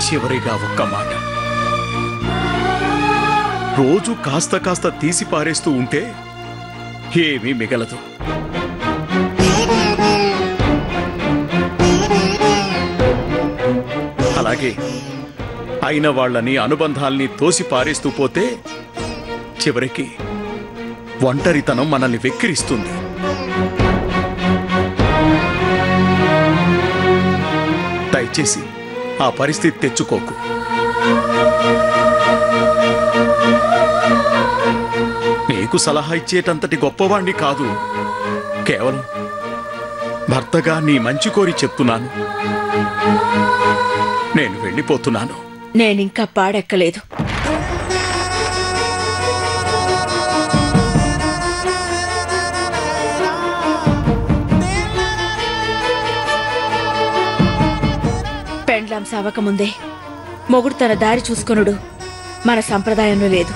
చివరిగా ఒక్క మాట. రోజు కాస్త కాస్త తీసి పారేస్తూ ఉంటే ఏమీ మిగలదు. అలాగే అయిన వాళ్ళని అనుబంధాల్ని తోసి పారేస్తూ పోతే చివరికి ఒంటరితనం మనల్ని వెక్కిరిస్తుంది. దయచేసి ఆ పరిస్థితి తెచ్చుకోకు. నీకు సలహా ఇచ్చేటంతటి గొప్పవాణ్ణి కాదు. కేవలం భర్తగా నీ మంచి కోరి చెప్తున్నాను. నేను వెళ్ళిపోతున్నాను. నేనింకా పాడెక్కలేదు. పెండ్లాం సావకముందే మొగుడు తన దారి చూసుకొనుడు మన సంప్రదాయంలో లేదు.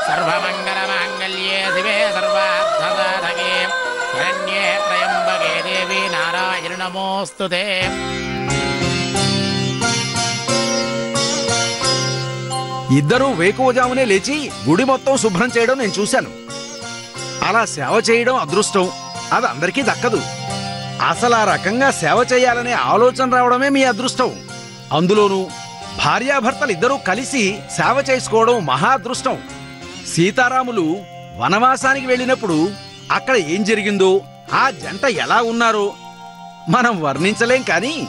सर्वमंगलमांगल्ये शिवे सर्वार्थसाधके शरण्ये त्र्यंबके देवी नारायणि नमोस्तुते। ఇద్దరూ వేకువజామునే లేచి గుడి మొత్తం శుభ్రం చేయడం నేను చూశాను. అలా సేవ చేయడం అదృష్టం, అది అందరికీ దక్కదు. అసలు ఆ రకంగా సేవ చేయాలనే ఆలోచన రావడమే మీ అదృష్టం. అందులోనూ భార్యాభర్తలు ఇద్దరూ కలిసి సేవ చేసుకోవడం మహా అదృష్టం. సీతారాములు వనవాసానికి వెళ్ళినప్పుడు అక్కడ ఏం జరిగిందో, ఆ జంట ఎలా ఉన్నారో మనం వర్ణించలేం. కానీ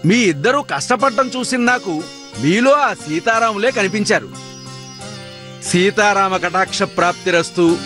మీ ఇద్దరూ కష్టపడటం చూసిన నాకు మీలో ఆ సీతారాములే కనిపించారు. సీతారామ కటాక్ష ప్రాప్తిరస్తు.